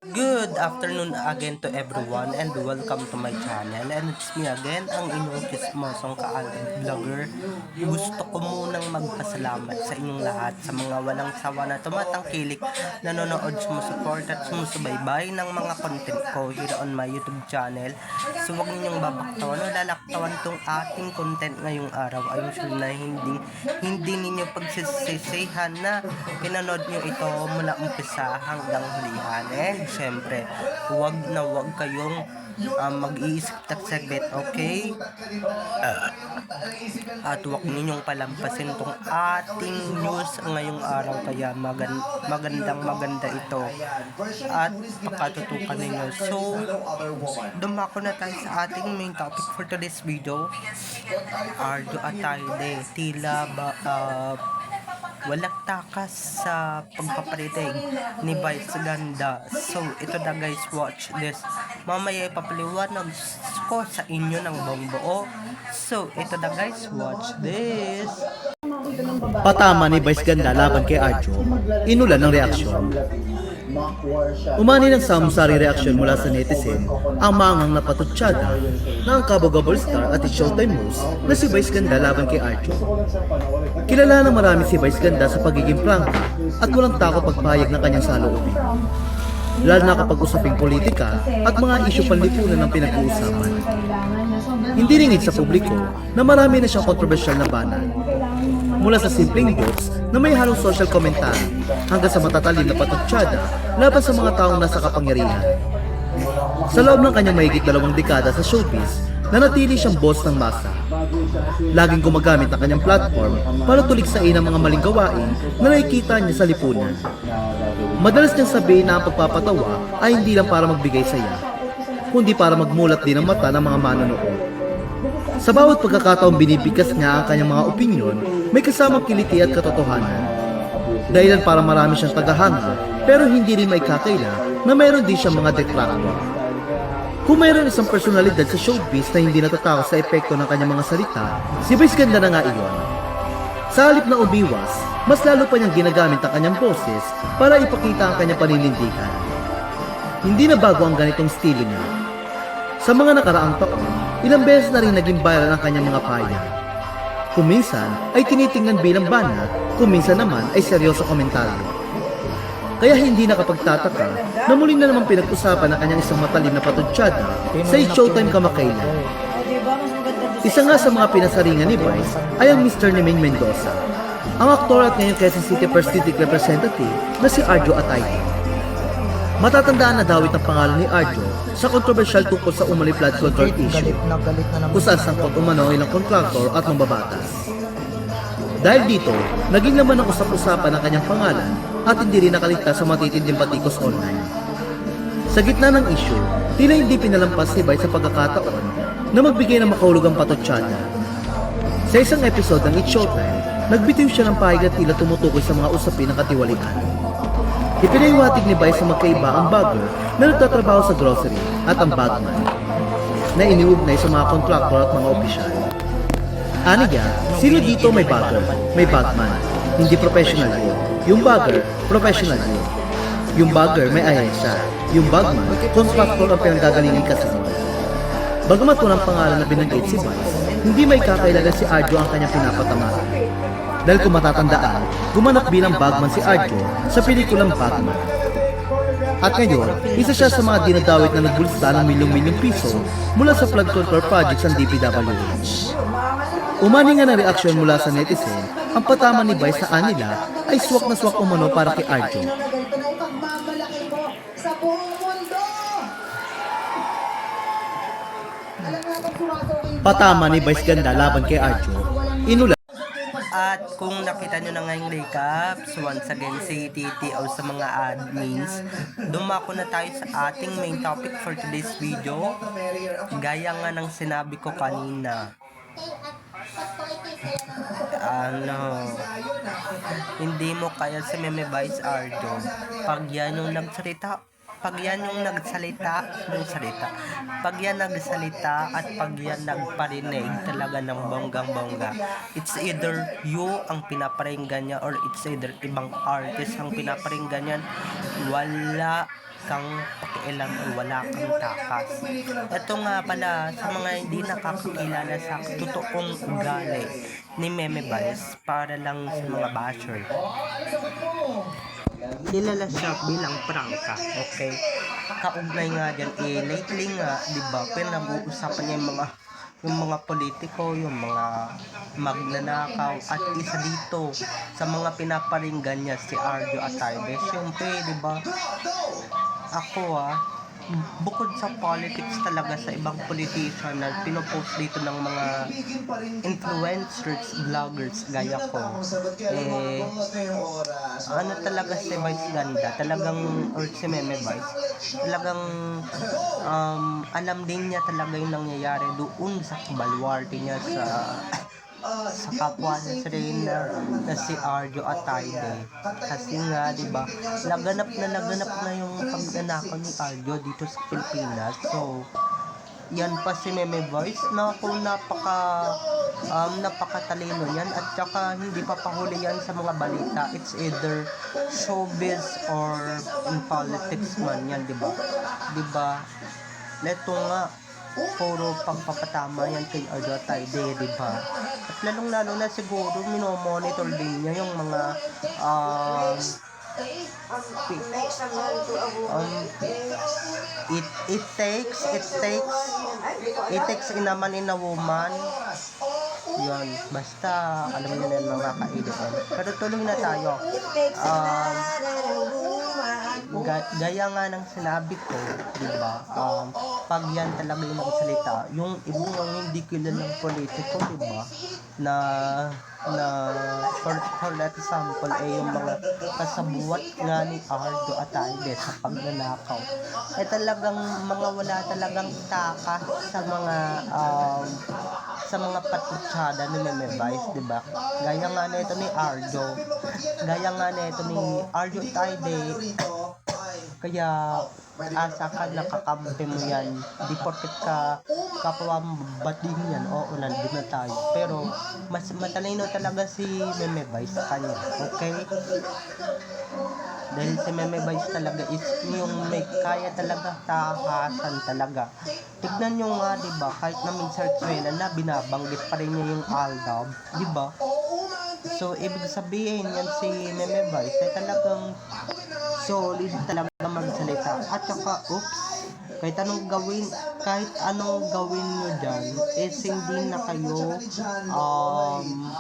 Good afternoon again to everyone and welcome to my channel, and it's me again, ang inyong chismosong vlogger. Gusto ko munang magpasalamat sa inyong lahat sa mga walang sawa na tumatangkilik, nanonood, sumusupport at sumusubaybay ng mga content ko here on my YouTube channel. So huwag ninyong babaktawan o lalaktawan tong ating content ngayong araw. Ayun sure na hindi ninyo pagsisisihan na pinanood nyo ito mula umpisa hanggang hulihan. And syempre, huwag na huwag kayong mag-iisip tagsaglit, okay? At huwag ninyong palampasin tong ating news ngayong araw, kaya maganda ito at pakatutukan ninyo. So, dumako na tayo sa ating main topic for today's video. Ardo Atayde, tila walang takas sa pagpaparitig ni Vice Ganda. So, ito na guys, watch this. Mamaya ipapaliwanag ko sa inyo ng buong buo. So, ito na guys, watch this. Patama ni Vice Ganda laban kay Arjo, inulan ng reaksyon. Umani ng samsari reaksyon mula sa netizen ang maanghang na patutsyada na ang kabogabol star at showtime host na si Vice Ganda laban kay Arjo. Kilala na marami si Vice Ganda sa pagiging prangka at walang takot pagpahayag ng kanyang saloobin, lalo na kapag usaping politika at mga isyu panlipunan ang pinag-uusapan. Hindi ringit sa publiko na marami na siyang kontrobersyal na banat, mula sa simpleng jokes na may halong social commentary hanggang sa matatalim na patutsyada laban sa mga taong nasa kapangyarihan. Sa loob ng kanyang mahigit 2 dekada sa showbiz, nanatili siyang boss ng masa. Laging gumagamit ang kanyang platform para tuliksain ang mga maling gawain na nakikita niya sa lipunan. Madalas niyang sabihin na ang pagpapatawa ay hindi lang para magbigay saya, kundi para magmulat din ang mata ng mga manonood. Sa bawat pagkakataong binibigkas niya ang kanyang mga opinyon, may kasamang kiliti at katotohanan. Dahilan para marami siyang tagahanga, pero hindi rin maikakaila na mayroon din siyang mga detractor. Kung mayroon isang personalidad sa showbiz na hindi natatakot sa epekto ng kanyang mga salita, si Vice Ganda na nga iyon. Sa halip na umiwas, mas lalo pa niyang ginagamit ang kanyang boses para ipakita ang kanyang paninindigan. Hindi na bago ang ganitong estilo niya. Sa mga nakaraang taon, ilang beses na rin naging viral ang kanyang mga pahayag. Kung minsan ay tinitingnan bilang banat, kung minsan naman ay seryoso komentaryo. Kaya hindi nakapagtataka na muling na naman pinag-usapan ang kanyang isang matalim na patutsyada sa Showtime kamakailan. Isa nga sa mga pinasaringan ni Vice ay ang Mr. Nemeng Mendoza, ang aktor at ngayon Quezon City First District Representative na si Arjo Atayde. Matatandaan na dawit ang pangalan ni Arjo sa kontrobersyal tungkol sa umano'y flood control issue, kung saan sangkot umano ilang kontraktor at mambabatas. Dahil dito, naging laman ang usap-usapan ng kanyang pangalan at hindi rin nakaligtas sa matitinding batikos online. Sa gitna ng issue, tila hindi pinalampas si Vice sa pagkakataon na magbigay ng makahulugang patutsyada. Sa isang episode ng It's Showtime, nagbitiw siya ng pahayag at tila tumutukoy sa mga usapin ng katiwalian. Ipinahiwatig ni Vice sa magkaiba ang bagger na nagtatrabaho sa grocery at ang bagman na iniugnay sa mga kontraktor at mga opisyal. Aniya, sino dito may bagger, may bagman? Hindi professional yun. Yung bagger, professional yun. Yung bagger may ahensya. Yung bagman, kontraktor ang pinanggagalingan kasi. Bagamat walang pangalan na binanggit si Vice, hindi may kakailangan si Arjo ang kanyang pinapatamaan. Dahil kung matatandaan, gumanap bilang bagman si Arjo sa pelikulang Bagman. At ngayon, isa siya sa mga dinadawit na nagbulsa ng milyong-milyong piso mula sa flood control projects ng DPWH. Umani nga ng reaksyon mula sa netizen, ang patama ni Vice sa anila ay swak na swak umano para kay Arjo. Patama ni Vice Ganda laban kay Arjo, inulan. At kung nakita nyo na ngayong recaps, once again si TTO sa mga admins, dumako na tayo sa ating main topic for today's video. Gaya nga ng sinabi ko kanina, hindi mo kaya si Meme Vice Arjo pag yan yung nagsalita pag yan nagsalita at pag yan nagparinig talaga ng bonggang-bongga, it's either you ang pinaparinggan niya or it's either ibang artist ang pinaparinggan niyan. kang pakialam o wala kang takas. Ito nga pala sa mga hindi nakakakilala sa totoong ugali ni Meme Vice para lang sa mga basher. Kilala siya bilang prangka, okay? Kaugnay nga dyan, lately nga, di ba, pinag-uusapan niya yung mga politiko, yung mga magnanakaw, at isa dito sa mga pinaparinggan niya si Arjo Atayde. Siyempre, di ba, ako bukod sa politics talaga sa ibang politician na pinopost dito ng mga influencers, vloggers gaya ko, ano talaga si Vice Ganda, talagang, or si Meme Vice, talagang alam din niya talaga yung nangyayari doon sa kabalwarte niya sa kapwa niya na si Arjo Atayde. Kasi nga, di ba, laganap na yung pagnanakaw ni Arjo dito sa Pilipinas. So, yan pa si Meme Voice na kung napakatalino yan, at saka hindi pa pahuli yan sa mga balita. It's either showbiz or in politics man yan, di ba? Di ba? Neto nga, puro pagpapatama yan kay Arjo Atayde, di ba? At lalong-lalo na siguro minomonitor din niya yung mga it takes in a man in a woman. Yun, basta alam niyo na yung mga kaibigan. Pero tuloy na tayo. Gaya nga ng sinabi ko, di ba? Pag yan talaga yung magsalita, yung ibang hindi kilalang politiko, di ba? Na for that example yung mga kasabuat nga ni Arjo Atayde sa pagnanakaw, talagang mga wala talagang takas sa mga patutsada ni Meme Vice, di ba? Gaya nga na ito ni Arjo Atayde. Kaya asa ka nakakampi mo yan, di porket ka kapwa bading yan, oo, nandun na tayo. Pero mas matalino talaga si Meme Vice sa kanya, okay? Dahil si Meme Vice talaga is yung may kaya talaga tahasan talaga. Tignan nyo nga, di ba, kahit na may search na binabanggit pa rin niya yung Aldab, di ba? So ibig sabihin yan si Meme Vice ay talagang solid talaga magsalita. At saka, kahit anong gawin nyo dyan, hindi na kayo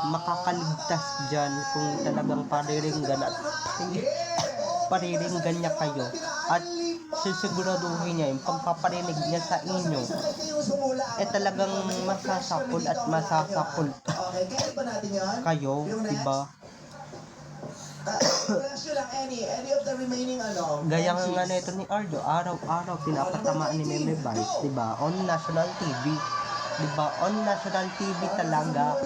makakaligtas dyan kung talagang pariringgan niya kayo. At sisiguraduhin niya yung pagpaparinig niya sa inyo talagang masasakol kayo, diba? Gaya nga na ito ni Arjo, araw-araw pinapatamaan ni Meme Vice, diba? On national TV, diba? On national TV talaga.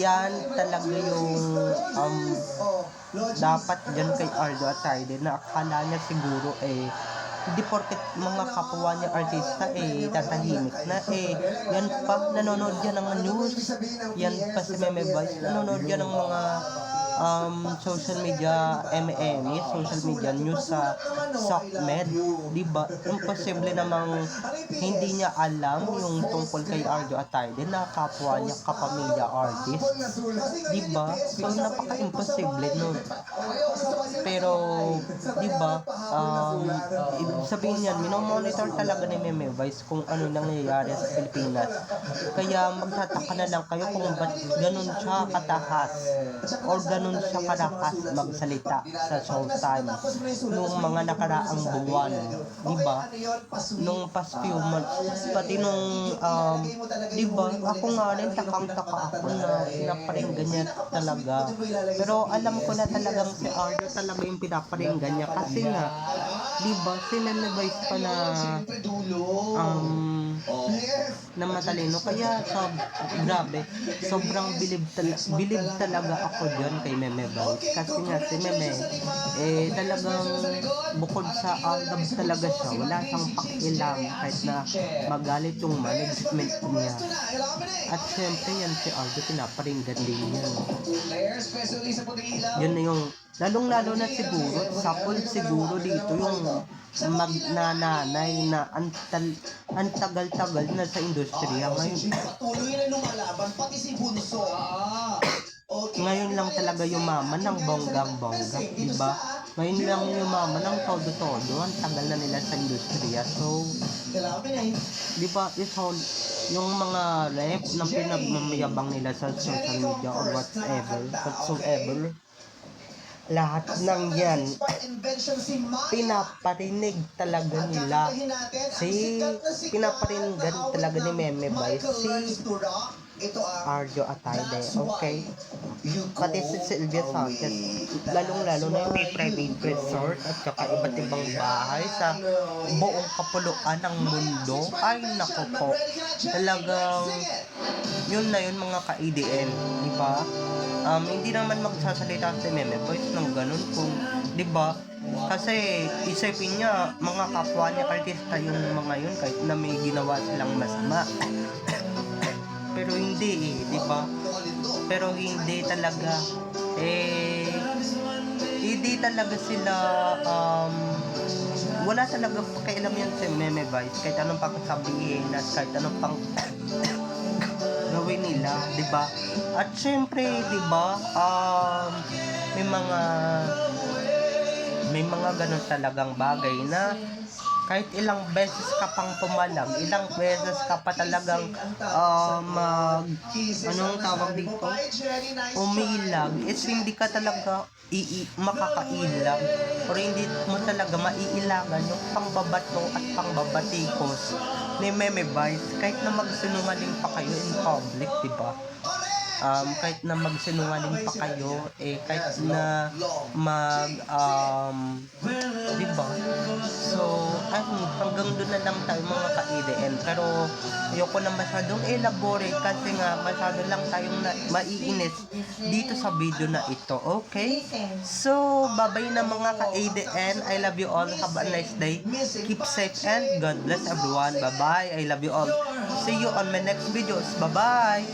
Yan talaga yung dapat dyan kay Arjo Atayde, na akala niya siguro hindi porket mga kapwa niya artista tatahimik na yan pa, nanonood yan ng news. Yan pa si Meme Vice, nanonood yan ng mga social media social media news sa SOCMED, di ba? Imposible namang hindi niya alam yung tungkol kay Arjo Atayde na kapwa niya kapamilya artist, di ba? So napaka-imposible nun. Pero di ba, ibig sabihin yan, minomonitor talaga ni Meme Vice kung ano nangyayari sa Pilipinas. Kaya magtataka na lang kayo kung ba't ganun siya katahas or ganun siya karakas magsalita sa Showtime nung mga nakaraang buwan, di ba? Nung past few months, pati nung di ba, ako nga rin takang-taka ako na pinaparinggan niya talaga. Pero alam ko na talagang si Arjo talaga yung pinaparinggan niya kasi nga, di ba, si Meme Vice pa na matalino. Kaya grabe, sobrang bilib talaga ako dyan kay Meme Vice. Kasi nga si Meme talagang bukod sa Aldab talaga siya, wala siyang pakialam kahit na magalit yung management niya. At syempre yan si Arjo, pinaparinggan din yan. Yun na yung lalong-lalo na siguro, sapol siguro dito magnananay na ang tagal-tagal na sa industriya. Patuloy na lumalaban, pati si Bunso. Ngayon lang talaga yumaman ng bonggang-bongga, diba? Ngayon lang yumaman ng todo-todo. Ang tagal na nila sa industriya. So, diba, yung mga rep na pinagmamayabang nila sa social media or whatsoever, lahat ng yan pinaparinig talaga nila pinaparinggan talaga ni Meme Bay si Arjo Atayde, okay? Pati si Sylvia Sanchez, lalong-lalo na yung may private resort at saka iba't ibang bahay sa buong kapuluan ng mundo. Ay, naku po, talagang yun na yun mga ka-EDN, di ba? Hindi naman magsasalita si Meme Boys ng ganun kung, di ba? Kasi isipin niya, mga kapwa niya artista yung mga yun kahit na may ginawa silang masama. Pero hindi di ba? Pero hindi talaga hindi talaga sila wala talaga pakialam yan si Meme Boys kahit anong pang sabihin at kahit anong pang gawin nila, di ba? At syempre, di ba, may mga ganun talagang bagay na kahit ilang beses ka pang pumalag, ilang beses ka pa talagang anong tawag dito? Umilag, is hindi ka talaga makakailag or hindi mo talaga maiilagan yung pangbabato at pangbabatikos ni Meme Boys kahit na magsinungaling pa kayo in public, diba? Kahit na magsinungaling pa kayo, kahit na diba? So, hanggang doon na lang tayo mga ka-EDN. Pero, ayoko na masyadong elaborate kasi nga, masyado lang tayong maiinis dito sa video na ito, okay? So, bye-bye na mga ka-EDN. I love you all. Have a nice day. Keep safe and God bless everyone. Bye-bye. I love you all. See you on my next videos. Bye-bye.